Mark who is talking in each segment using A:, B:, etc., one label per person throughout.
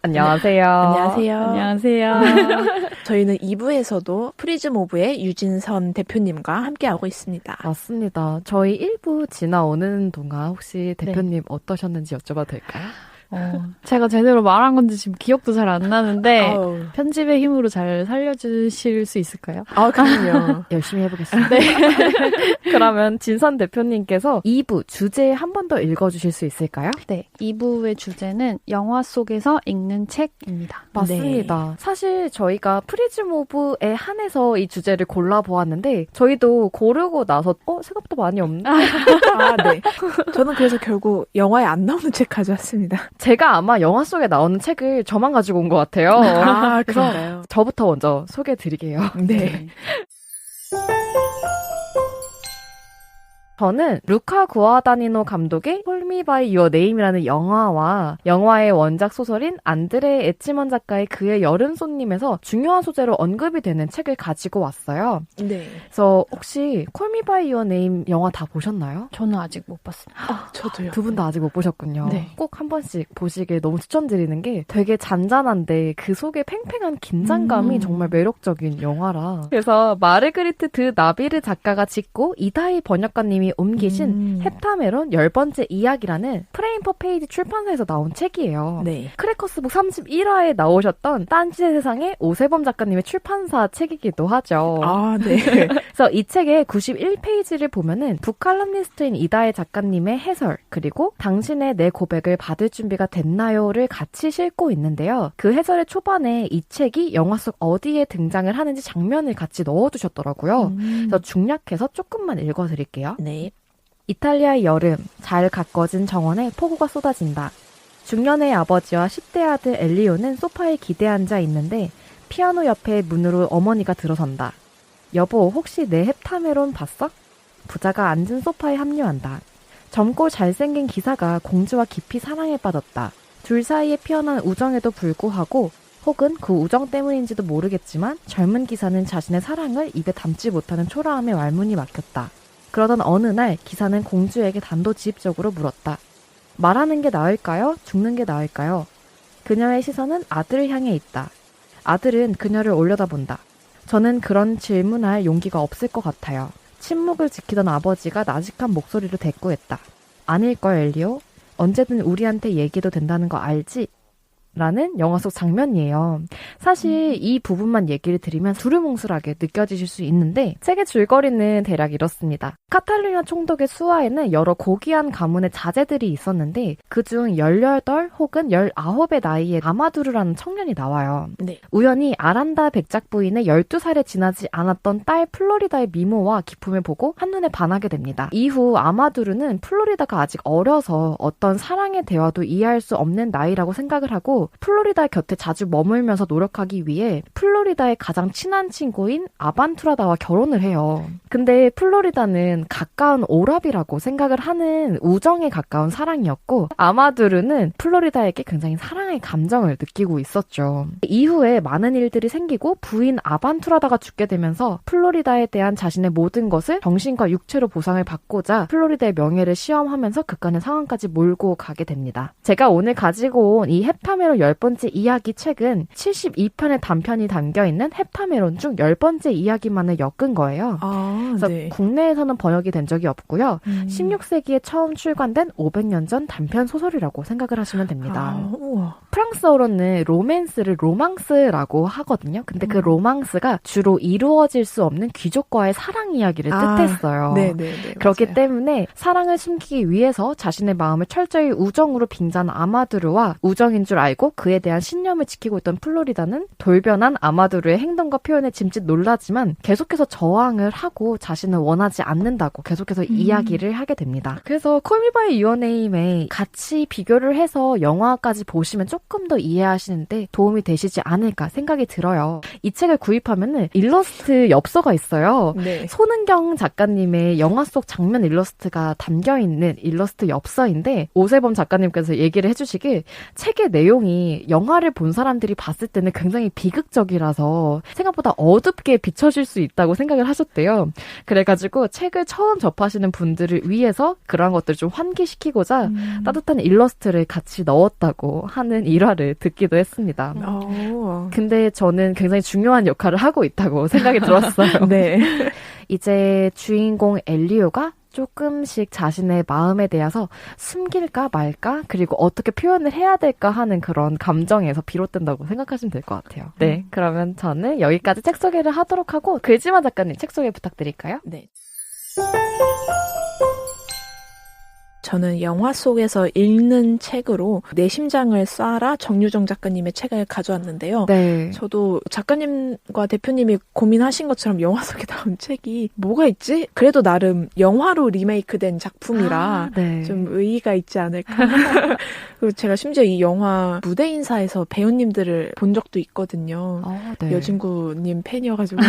A: 안녕하세요.
B: 안녕하세요.
C: 안녕하세요.
B: 저희는 2부에서도 프리즘오브의 유진선 대표님과 함께하고 있습니다.
A: 맞습니다. 저희 1부 지나오는 동안 혹시 대표님 어떠셨는지 여쭤봐도 될까요?
C: 제가 제대로 말한 건지 지금 기억도 잘 안 나는데 편집의 힘으로 잘 살려주실 수 있을까요?
B: 그럼요.
A: 열심히 해보겠습니다. 네. 그러면 진선 대표님께서 2부 주제 한 번 더 읽어주실 수 있을까요?
C: 네. 2부의 주제는 영화 속에서 읽는 책입니다.
A: 맞습니다.
B: 네.
A: 사실 저희가 프리즘 오브에 한해서 이 주제를 골라보았는데 저희도 고르고 나서 생각보다 많이 없네.
B: 네. 저는 그래서 결국 영화에 안 나오는 책 가져왔습니다.
A: 제가 아마 영화 속에 나오는 책을 저만 가지고 온 것 같아요.
B: 그런가요?
A: 저부터 먼저 소개해드릴게요.
B: 네.
A: 저는 루카 구아다니노 감독의 Call Me By Your Name이라는 영화와 영화의 원작 소설인 안드레 에치먼 작가의 그의 여름 손님에서 중요한 소재로 언급이 되는 책을 가지고 왔어요.
B: 네.
A: 그래서 혹시 Call Me By Your Name 영화 다 보셨나요?
C: 저는 아직 못 봤습니다.
B: 저도요.
A: 두 분 다 아직 못 보셨군요.
C: 네.
A: 꼭 한 번씩 보시길 너무 추천드리는 게 되게 잔잔한데 그 속에 팽팽한 긴장감이 정말 매력적인 영화라. 그래서 마르그리트 드 나비르 작가가 짓고 이다희 번역가님이 옮기신 헵타메론 10번째 이야기라는 프레임 퍼 페이지 출판사에서 나온 책이에요.
B: 네.
A: 크래커스북 31화에 나오셨던 딴지의 세상의 오세범 작가님의 출판사 책이기도 하죠.
B: 네.
A: 그래서 이 책의 91페이지를 보면은 북칼럼니스트인 이다혜 작가님의 해설 그리고 당신의 내 고백을 받을 준비가 됐나요를 같이 싣고 있는데요. 그 해설의 초반에 이 책이 영화 속 어디에 등장을 하는지 장면을 같이 넣어두셨더라고요. 그래서 중략해서 조금만 읽어드릴게요.
B: 네.
A: 이탈리아의 여름, 잘 가꿔진 정원에 폭우가 쏟아진다. 중년의 아버지와 10대 아들 엘리오는 소파에 기대 앉아 있는데 피아노 옆에 문으로 어머니가 들어선다. 여보, 혹시 내 헵타메론 봤어? 부자가 앉은 소파에 합류한다. 젊고 잘생긴 기사가 공주와 깊이 사랑에 빠졌다. 둘 사이에 피어난 우정에도 불구하고 혹은 그 우정 때문인지도 모르겠지만 젊은 기사는 자신의 사랑을 입에 담지 못하는 초라함에 왈문이 막혔다. 그러던 어느 날 기사는 공주에게 단도직입적으로 물었다. 말하는 게 나을까요? 죽는 게 나을까요? 그녀의 시선은 아들을 향해 있다. 아들은 그녀를 올려다본다. 저는 그런 질문할 용기가 없을 것 같아요. 침묵을 지키던 아버지가 나직한 목소리로 대꾸했다. 아닐걸, 엘리오? 언제든 우리한테 얘기해도 된다는 거 알지? 라는 영화 속 장면이에요. 사실 이 부분만 얘기를 드리면 두루뭉술하게 느껴지실 수 있는데 책의 줄거리는 대략 이렇습니다. 카탈루냐 총독의 수하에는 여러 고귀한 가문의 자제들이 있었는데 그중 18 혹은 19의 나이에 아마두르라는 청년이 나와요.
B: 네.
A: 우연히 아란다 백작 부인의 12살에 지나지 않았던 딸 플로리다의 미모와 기품을 보고 한눈에 반하게 됩니다. 이후 아마두르는 플로리다가 아직 어려서 어떤 사랑의 대화도 이해할 수 없는 나이라고 생각을 하고 플로리다 곁에 자주 머물면서 노력하기 위해 플로리다의 가장 친한 친구인 아반투라다와 결혼을 해요. 근데 플로리다는 가까운 오랍이라고 생각을 하는 우정에 가까운 사랑이었고 아마두르는 플로리다에게 굉장히 사랑의 감정을 느끼고 있었죠. 이후에 많은 일들이 생기고 부인 아반투라다가 죽게 되면서 플로리다에 대한 자신의 모든 것을 정신과 육체로 보상을 받고자 플로리다의 명예를 시험하면서 극간의 상황까지 몰고 가게 됩니다. 제가 오늘 가지고 온 이 헵타메론 10번째 이야기 책은 72편의 단편이 담겨있는 헵타메론 중 10번째 이야기만을 엮은 거예요. 그래서
B: 네.
A: 국내에서는 번역이 된 적이 없고요. 16세기에 처음 출간된 500년 전 단편 소설이라고 생각을 하시면 됩니다. 프랑스어로는 로맨스를 로망스라고 하거든요. 근데 그 로망스가 주로 이루어질 수 없는 귀족과의 사랑 이야기를 뜻했어요.
B: 네네네.
A: 그렇기
B: 맞아요.
A: 때문에 사랑을 숨기기 위해서 자신의 마음을 철저히 우정으로 빙자한 아마두르와 우정인 줄 알고 그에 대한 신념을 지키고 있던 플로리다는 돌변한 아마두르의 행동과 표현에 짐짓 놀라지만 계속해서 저항을 하고 자신을 원하지 않는다고 계속해서 이야기를 하게 됩니다. 그래서 Call Me By Your Name에 같이 비교를 해서 영화까지 보시면 조금 더 이해하시는데 도움이 되시지 않을까 생각이 들어요. 이 책을 구입하면은 일러스트 엽서가 있어요.
B: 네.
A: 손은경 작가님의 영화 속 장면 일러스트가 담겨있는 일러스트 엽서인데 오세범 작가님께서 얘기를 해주시길 책의 내용이 영화를 본 사람들이 봤을 때는 굉장히 비극적이라서 생각보다 어둡게 비춰질 수 있다고 생각을 하셨대요. 그래가지고 책을 처음 접하시는 분들을 위해서 그러한 것들을 좀 환기시키고자 따뜻한 일러스트를 같이 넣었다고 하는 일화를 듣기도 했습니다.
B: 어.
A: 근데 저는 굉장히 중요한 역할을 하고 있다고 생각이 들었어요.
B: 네.
A: 이제 주인공 엘리오가 조금씩 자신의 마음에 대해서 숨길까 말까 그리고 어떻게 표현을 해야 될까 하는 그런 감정에서 비롯된다고 생각하시면 될 것 같아요. 네, 그러면 저는 여기까지 책 소개를 하도록 하고 글지마 작가님 책 소개 부탁드릴까요?
B: 네. 저는 영화 속에서 읽는 책으로 내 심장을 쏴라 정유정 작가님의 책을 가져왔는데요.
A: 네.
B: 저도 작가님과 대표님이 고민하신 것처럼 영화 속에 나온 책이 뭐가 있지? 그래도 나름 영화로 리메이크된 작품이라
A: 네.
B: 좀 의의가 있지 않을까. 그리고 제가 심지어 이 영화 무대 인사에서 배우님들을 본 적도 있거든요.
A: 네.
B: 여진구님 팬이어가지고.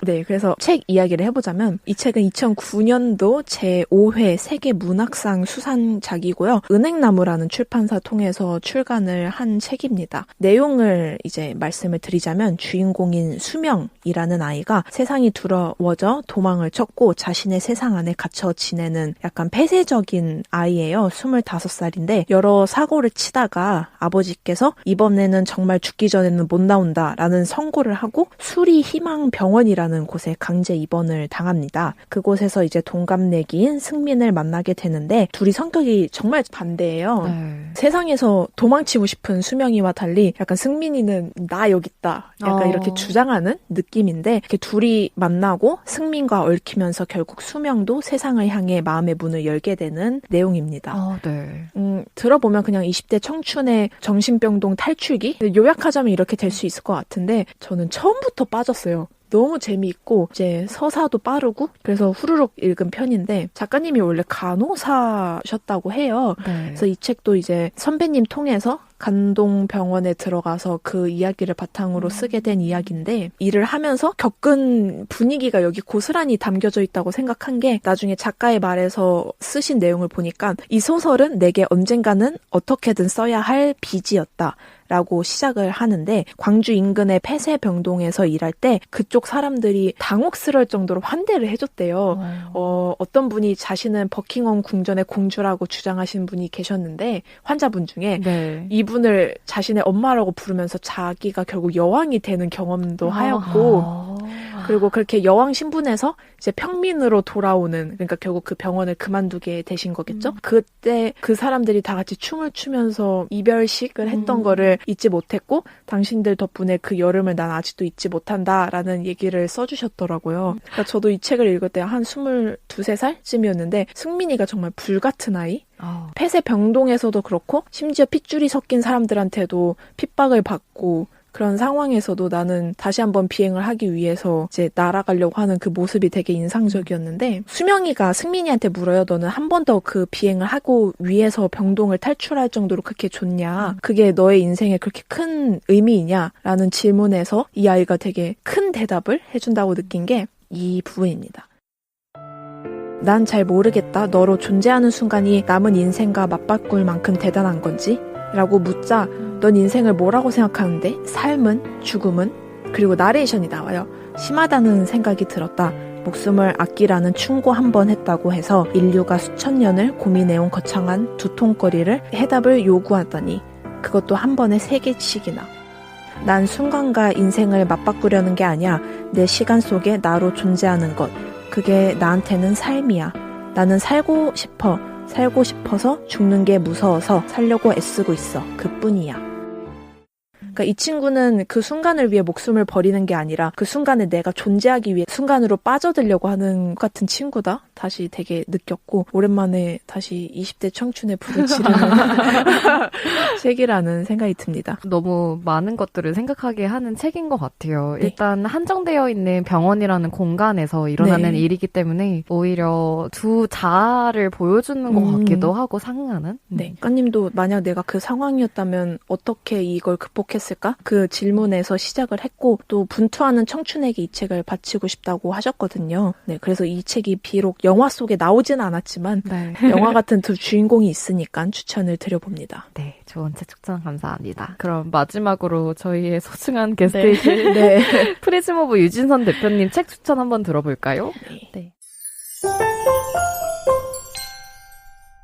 B: 네, 그래서 책 이야기를 해보자면 이 책은 2009년도 제5회 세계 문학상 수상작이고요. 은행나무라는 출판사 통해서 출간을 한 책입니다. 내용을 이제 말씀을 드리자면 주인공인 수명이라는 아이가 세상이 두려워져 도망을 쳤고 자신의 세상 안에 갇혀 지내는 약간 폐쇄적인 아이예요. 25살인데 여러 사고를 치다가 아버지께서 이번에는 정말 죽기 전에는 못 나온다라는 선고를 하고 수리희망병원이라는 곳에 강제 입원을 당합니다. 그곳에서 이제 동갑내기인 승민을 만나게 되는데 둘이 성격이 정말 반대예요.
A: 네.
B: 세상에서 도망치고 싶은 수명이와 달리 약간 승민이는 나 여기 있다. 약간 이렇게 주장하는 느낌인데 이렇게 둘이 만나고 승민과 얽히면서 결국 수명도 세상을 향해 마음의 문을 열게 되는 내용입니다.
A: 네.
B: 들어보면 그냥 20대 청춘의 정신병동 탈출기? 요약하자면 이렇게 될 수 있을 것 같은데 저는 처음부터 빠졌어요. 너무 재미있고 이제 서사도 빠르고 그래서 후루룩 읽은 편인데 작가님이 원래 간호사셨다고 해요.
A: 네.
B: 그래서 이 책도 이제 선배님 통해서 간동병원에 들어가서 그 이야기를 바탕으로 쓰게 된 이야기인데 일을 하면서 겪은 분위기가 여기 고스란히 담겨져 있다고 생각한 게 나중에 작가의 말에서 쓰신 내용을 보니까 이 소설은 내게 언젠가는 어떻게든 써야 할 빚이었다. 라고 시작을 하는데 광주 인근의 폐쇄병동에서 일할 때 그쪽 사람들이 당혹스러울 정도로 환대를 해줬대요. 어떤 분이 자신은 버킹엄 궁전의 공주라고 주장하신 분이 계셨는데 환자분 중에
A: 네.
B: 이분을 자신의 엄마라고 부르면서 자기가 결국 여왕이 되는 경험도 하였고 그리고 그렇게 여왕 신분에서 이제 평민으로 돌아오는 그러니까 결국 그 병원을 그만두게 되신 거겠죠. 그때 그 사람들이 다 같이 춤을 추면서 이별식을 했던 거를 잊지 못했고 당신들 덕분에 그 여름을 난 아직도 잊지 못한다라는 얘기를 써주셨더라고요. 그러니까 저도 이 책을 읽을 때 한 22, 3살쯤이었는데 승민이가 정말 불같은 아이? 폐쇄병동에서도 그렇고 심지어 핏줄이 섞인 사람들한테도 핍박을 받고 그런 상황에서도 나는 다시 한번 비행을 하기 위해서 이제 날아가려고 하는 그 모습이 되게 인상적이었는데 수명이가 승민이한테 물어요. 너는 한 번 더 그 비행을 하고 위에서 병동을 탈출할 정도로 그렇게 좋냐? 그게 너의 인생에 그렇게 큰 의미이냐? 라는 질문에서 이 아이가 되게 큰 대답을 해준다고 느낀 게 이 부분입니다. 난 잘 모르겠다. 너로 존재하는 순간이 남은 인생과 맞바꿀 만큼 대단한 건지? 라고 묻자 넌 인생을 뭐라고 생각하는데? 삶은? 죽음은? 그리고 나레이션이 나와요. 심하다는 생각이 들었다. 목숨을 아끼라는 충고 한 번 했다고 해서 인류가 수천 년을 고민해온 거창한 두통거리를 해답을 요구하다니 그것도 한 번에 3개씩이나. 난 순간과 인생을 맞바꾸려는 게 아니야. 내 시간 속에 나로 존재하는 것. 그게 나한테는 삶이야. 나는 살고 싶어. 살고 싶어서 죽는 게 무서워서 살려고 애쓰고 있어. 그뿐이야. 그러니까 이 친구는 그 순간을 위해 목숨을 버리는 게 아니라 그 순간에 내가 존재하기 위해 순간으로 빠져들려고 하는 것 같은 친구다. 다시 되게 느꼈고 오랜만에 다시 20대 청춘의 불을 지르는 책이라는 생각이 듭니다.
A: 너무 많은 것들을 생각하게 하는 책인 것 같아요.
B: 네.
A: 일단 한정되어 있는 병원이라는 공간에서 일어나는
B: 네.
A: 일이기 때문에 오히려 두 자아를 보여주는 것 같기도 하고 상응하는.
B: 네. 작가님도 만약 내가 그 상황이었다면 어떻게 이걸 극복했을까? 그 질문에서 시작을 했고 또 분투하는 청춘에게 이 책을 바치고 싶다고 하셨거든요. 네, 그래서 이 책이 비록 영화 속에 나오진 않았지만
A: 네.
B: 영화 같은 두 주인공이 있으니까 추천을 드려봅니다.
A: 네, 좋은 책 추천 감사합니다. 그럼 마지막으로 저희의 소중한 게스트이신
B: 네.
A: 프리즘오브 유진선 대표님 책 추천 한번 들어볼까요?
B: 네.
A: 네.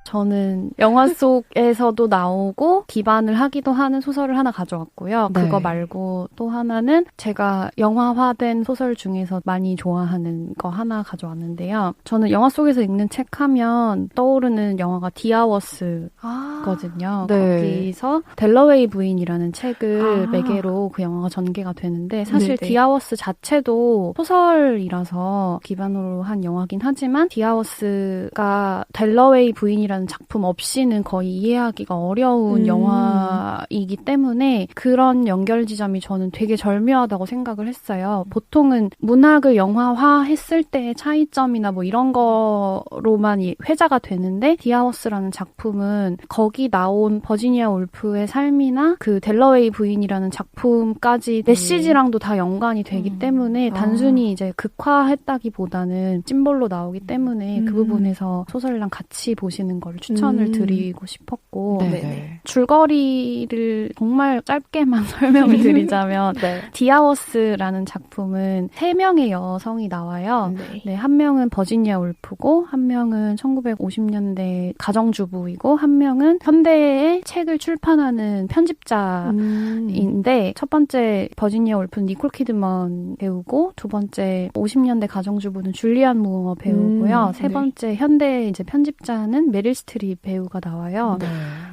C: 저는 영화 속에서도 나오고 기반을 하기도 하는 소설을 하나 가져왔고요.
A: 네.
C: 그거 말고 또 하나는 제가 영화화된 소설 중에서 많이 좋아하는 거 하나 가져왔는데요. 저는 영화 속에서 읽는 책 하면 떠오르는 영화가 디아워스거든요.
A: 네.
C: 거기서 델러웨이 부인이라는 책을 매개로 그 영화가 전개가 되는데 사실
B: 네네.
C: 디아워스 자체도 소설이라서 기반으로 한 영화긴 하지만 디아워스가 델러웨이 부인이라는 작품 없이는 거의 이해하기가 어려운 영화이기 때문에 그런 연결 지점이 저는 되게 절묘하다고 생각을 했어요. 보통은 문학을 영화화했을 때의 차이점이나 뭐 이런 거로만 회자가 되는데 디아워스라는 작품은 거기 나온 버지니아 울프의 삶이나 그 델러웨이 부인이라는 작품까지 메시지랑도 다 연관이 되기 때문에 단순히 이제 극화했다기보다는 찜볼로 나오기 때문에 그 부분에서 소설이랑 같이 보시는 걸 추천을 드리고 싶었고
A: 네.
C: 줄거리를 정말 짧게만 설명을 드리자면
B: 네.
C: 디아워스라는 작품은 3명의 여성이 나와요. 네, 한 명은 버지니아 울프고 한 명은 1950년대 가정주부이고 한 명은 현대의 책을 출판하는 편집자인데 첫 번째 버지니아 울프는 니콜 키드먼 배우고 두 번째 50년대 가정주부는 줄리안 무어 배우고요. 세 번째 현대 이제 편집자는 메릴 스트립 배우가 나와요.
A: 네.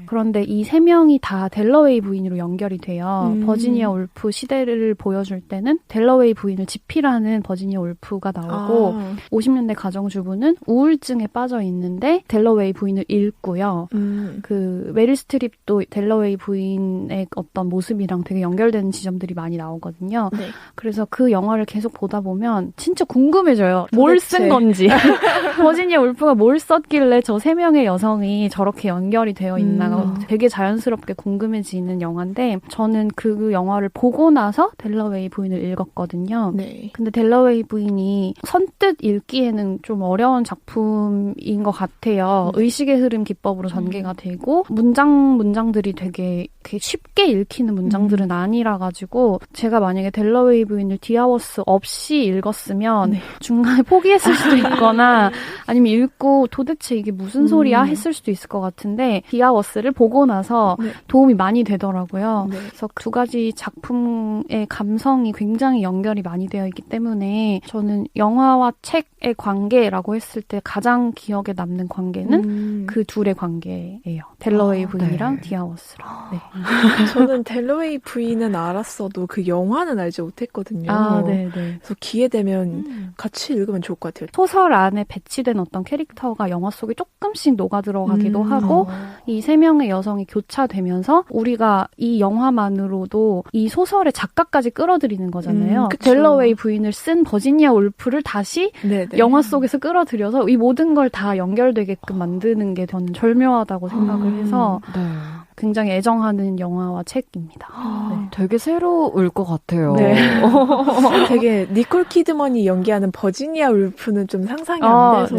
C: 그런데 이 3명이 다 델러웨이 부인으로 연결이 돼요. 버지니아 울프 시대를 보여줄 때는 델러웨이 부인을 지필하는 버지니아 울프가 나오고 50년대 가정주부는 우울증에 빠져 있는데 델러웨이 부인을 읽고요. 그 메릴 스트립도 델러웨이 부인의 어떤 모습이랑 되게 연결되는 지점들이 많이 나오거든요.
B: 네.
C: 그래서 그 영화를 계속 보다 보면 진짜 궁금해져요. 뭘 쓴 건지. 버지니아 울프가 뭘 썼길래 저 3명의 여성이 저렇게 연결이 되어 있나가 되게 자연스럽게 궁금해지는 영화인데 저는 그 영화를 보고 나서 델러웨이 부인을 읽었거든요.
B: 네.
C: 근데 델러웨이 부인이 선뜻 읽기에는 좀 어려운 작품인 것 같아요. 의식의 흐름 기법으로 전개가 되고 문장들이 되게 쉽게 읽히는 문장들은 아니라 가지고 제가 만약에 델러웨이 부인을 디아워스 없이 읽었으면 중간에 포기했을 수도 있거나 아니면 읽고 도대체 이게 무슨 소리야 했을 수도 있을 것 같은데 디아워스를 보고 나서 도움이 많이 되더라고요. 그래서 두 가지 작품의 감성이 굉장히 연결이 많이 되어 있기 때문에 저는 영화와 책의 관계라고 했을 때 가장 기억에 남는 관계는 그 둘의 관계예요. 델러웨이 부인이랑 디아워스랑. 네.
B: 저는 델러웨이 부인은 알았어도 그 영화는 알지 못했거든요.
C: 네네.
B: 그래서 기회 되면 같이 읽으면 좋을 것 같아요.
C: 소설 안에 배치된 어떤 캐릭터가 영화 속에 조금씩 녹아 들어가기도 하고 이 3명의 여성이 교차되면서 우리가 이 영화만으로도 이 소설의 작가까지 끌어들이는 거잖아요. 델러웨이 부인을 쓴 버지니아 울프를 다시 영화 속에서 끌어들여서 이 모든 걸 다 연결되게끔 만드는 게 저는 절묘하다고 생각을 해서 굉장히 애정하는 영화와 책입니다. 네.
A: 되게 새로울 것 같아요.
C: 네.
B: 되게 니콜 키드먼이 연기하는 버지니아 울프는 좀 상상이 안 돼서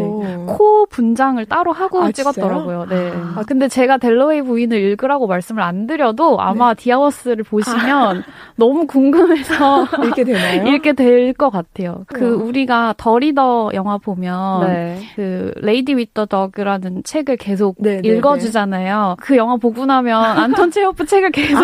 C: 코 분장을 따로 하고 찍었더라고요.
B: 진짜요?
C: 네. 근데 제가 델러웨이 부인을 읽으라고 말씀을 안 드려도 아마 디아워스를 보시면 너무 궁금해서
B: 읽게 되나요?
C: 읽게 될 것 같아요. 우리가 더 리더 영화 보면 그 레이디 윗 더 덕이라는 책을 계속 읽어주잖아요. 그 영화 보고 나면 안톤 체호프 책을 계속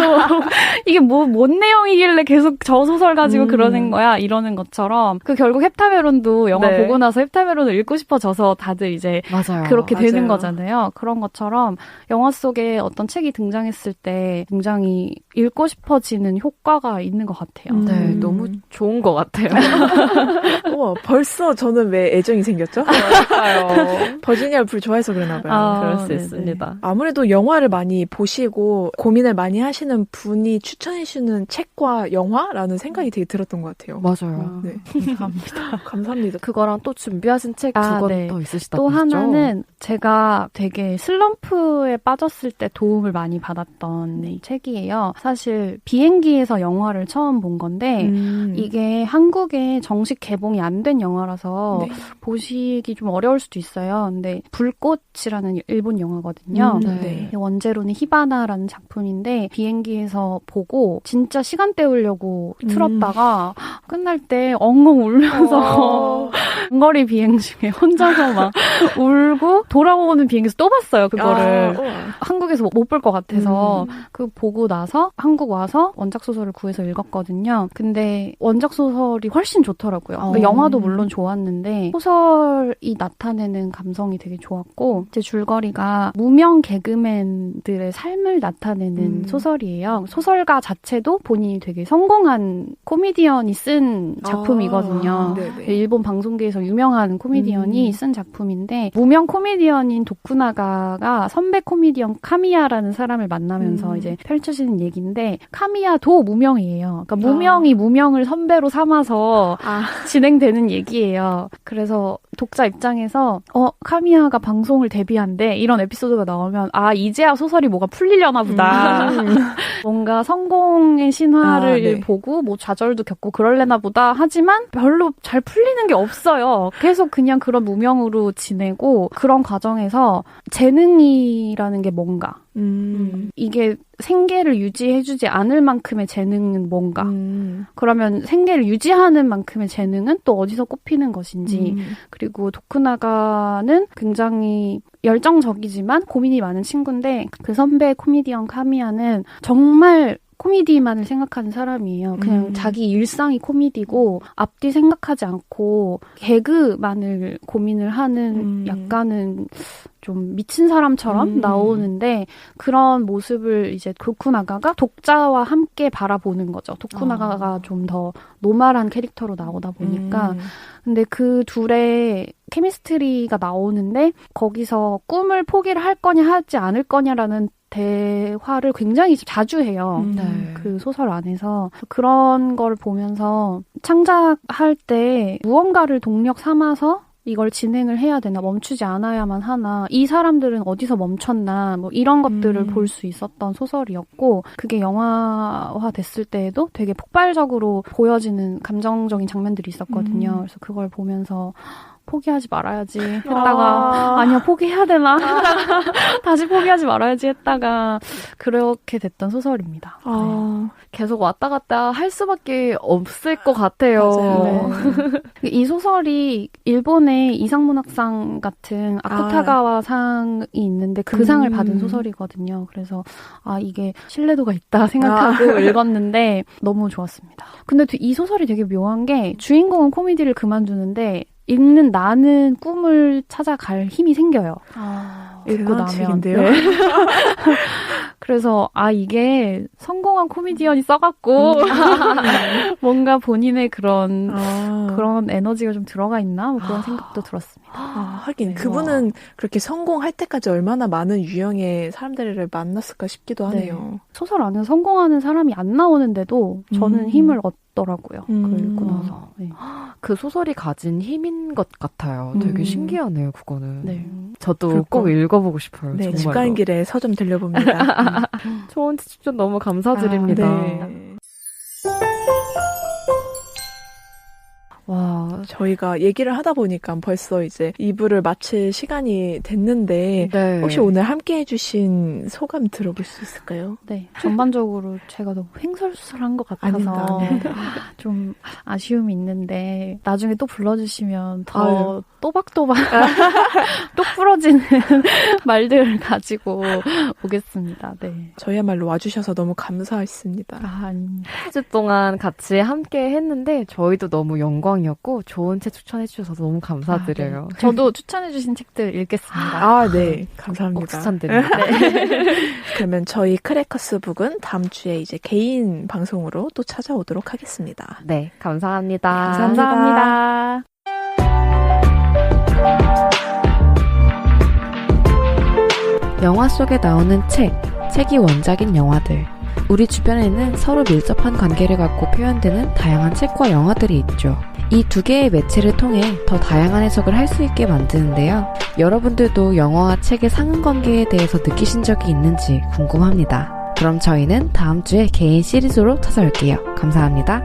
C: 이게 뭔 내용이길래 계속 저 소설 가지고 그러는 거야 이러는 것처럼 그 결국 헵타메론도 영화 보고 나서 헵타메론을 읽고 싶어져서 다들 이제 그렇게 되는 거잖아요. 그런 것처럼 영화 속에 어떤 책이 등장했을 때 굉장히 읽고 싶어지는 효과가 있는 것 같아요.
A: 네, 너무 좋은 것 같아요.
B: 우와, 벌써 저는 왜 애정이 생겼죠?
A: 맞아요.
B: 버지니아 울프를 좋아해서 그러나 봐요.
A: 그럴 수 있습니다.
B: 아무래도 영화를 많이 보시고 고민을 많이 하시는 분이 추천해주는 책과 영화라는 생각이 되게 들었던 것 같아요.
A: 맞아요.
B: 네.
C: 감사합니다.
B: 감사합니다.
A: 그거랑 또 준비하신 책 두 권 더 있으시다고
C: 또
A: 하셨죠?
C: 하나는 제가 되게 슬럼프에 빠졌을 때 도움을 많이 받았던 책이에요. 사실 비행기에서 영화를 처음 본 건데 이게 한국에 정식 개봉이 안 된 영화라서 보시기 좀 어려울 수도 있어요. 근데 불꽃이라는 일본 영화거든요. 원제로는 히바나 샤바나라는 작품인데 비행기에서 보고 진짜 시간 때우려고 틀었다가 끝날 때 엉엉 울면서 장거리 비행 중에 혼자서 막 울고 돌아오는 비행기에서 또 봤어요. 그거를. 한국에서 못 볼 것 같아서 그 보고 나서 한국 와서 원작 소설을 구해서 읽었거든요. 근데 원작 소설이 훨씬 좋더라고요. 그러니까 영화도 물론 좋았는데 소설이 나타내는 감성이 되게 좋았고 제 줄거리가 무명 개그맨들의 삶을 나타내는 소설이에요. 소설가 자체도 본인이 되게 성공한 코미디언이 쓴 작품이거든요. 일본 방송계에서 유명한 코미디언이 쓴 작품인데 무명 코미디언인 도쿠나가가 선배 코미디언 카미야라는 사람을 만나면서 이제 펼쳐지는 얘기인데 카미야도 무명이에요. 그러니까 무명이 무명을 선배로 삼아서 진행되는 얘기예요. 그래서 독자 입장에서 카미야가 방송을 데뷔한대 이런 에피소드가 나오면 이제야 소설이 뭐가 풀리려나 보다. 뭔가 성공의 신화를 보고 뭐 좌절도 겪고 그럴래나 보다 하지만 별로 잘 풀리는 게 없어요. 계속 그냥 그런 무명으로 지내고 그런 과정에서 재능이라는 게 뭔가 이게 생계를 유지해주지 않을 만큼의 재능은 뭔가 그러면 생계를 유지하는 만큼의 재능은 또 어디서 꼽히는 것인지 그리고 도쿠나가는 굉장히 열정적이지만 고민이 많은 친구인데 그 선배 코미디언 카미야는 정말 코미디만을 생각하는 사람이에요. 그냥 자기 일상이 코미디고 앞뒤 생각하지 않고 개그만을 고민을 하는 약간은 좀 미친 사람처럼 나오는데 그런 모습을 이제 도쿠나가가 독자와 함께 바라보는 거죠. 도쿠나가가 좀 더 노멀한 캐릭터로 나오다 보니까 근데 그 둘의 케미스트리가 나오는데 거기서 꿈을 포기를 할 거냐 하지 않을 거냐라는 대화를 굉장히 자주 해요. 그 소설 안에서. 그런 걸 보면서 창작할 때 무언가를 동력 삼아서 이걸 진행을 해야 되나, 멈추지 않아야만 하나, 이 사람들은 어디서 멈췄나, 뭐 이런 것들을 볼 수 있었던 소설이었고, 그게 영화화 됐을 때에도 되게 폭발적으로 보여지는 감정적인 장면들이 있었거든요. 그래서 그걸 보면서 포기하지 말아야지 했다가 아니야 포기해야 되나 다시 포기하지 말아야지 했다가 그렇게 됐던 소설입니다.
A: 네. 계속 왔다 갔다 할 수밖에 없을 것 같아요.
C: 네. 이 소설이 일본의 이상문학상 같은 아쿠타가와 상이 있는데 그 상을 받은 소설이거든요. 그래서 이게 신뢰도가 있다 생각하고 읽었는데 너무 좋았습니다. 근데 이 소설이 되게 묘한 게 주인공은 코미디를 그만두는데 읽는 나는 꿈을 찾아갈 힘이 생겨요. 읽고 나면. 네. 그래서 이게 성공한 코미디언이 써갖고 뭔가 본인의 그런 에너지가 좀 들어가 있나 뭐 그런 생각도 들었습니다.
B: 하긴 네. 그분은 그렇게 성공할 때까지 얼마나 많은 유형의 사람들을 만났을까 싶기도 하네요.
C: 네. 소설 안에 성공하는 사람이 안 나오는데도 저는 힘을 얻더라고요. 그걸 읽고 나서. 네.
A: 그 소설이 가진 힘인 것 같아요. 되게 신기하네요, 그거는.
C: 네.
A: 저도 꼭 읽어보고 싶어요.
B: 네,
A: 정말로.
B: 집 가는 길에 서점 들려봅니다.
A: 좋은 추천 너무 감사드립니다.
B: 네.
A: 와,
B: 저희가 얘기를 하다 보니까 벌써 이제 2부를 마칠 시간이 됐는데
A: 네.
B: 혹시 오늘 함께 해주신 소감 들어볼 수 있을까요?
C: 네, 전반적으로 제가 너무 횡설수설한 것 같아서 좀 아쉬움이 있는데 나중에 또 불러주시면 더 또박또박 똑 부러지는 말들을 가지고 오겠습니다. 네.
B: 저희야말로 와주셔서 너무 감사했습니다.
C: 아닙니다.
A: 4주 동안 같이 함께 했는데 저희도 너무 영광이었고 좋은 책 추천해 주셔서 너무 감사드려요.
C: 네. 저도 추천해주신 책들 읽겠습니다.
B: 네. 감사합니다.
A: 꼭 추천드립니다.
B: 네. 그러면 저희 크래커스 북은 다음 주에 이제 개인 방송으로 또 찾아오도록 하겠습니다.
A: 네, 감사합니다.
C: 감사합니다.
A: 영화 속에 나오는 책이 원작인 영화들. 우리 주변에는 서로 밀접한 관계를 갖고 표현되는 다양한 책과 영화들이 있죠. 이 두 개의 매체를 통해 더 다양한 해석을 할 수 있게 만드는데요. 여러분들도 영화와 책의 상응관계에 대해서 느끼신 적이 있는지 궁금합니다. 그럼 저희는 다음 주에 개인 시리즈로 찾아올게요. 감사합니다.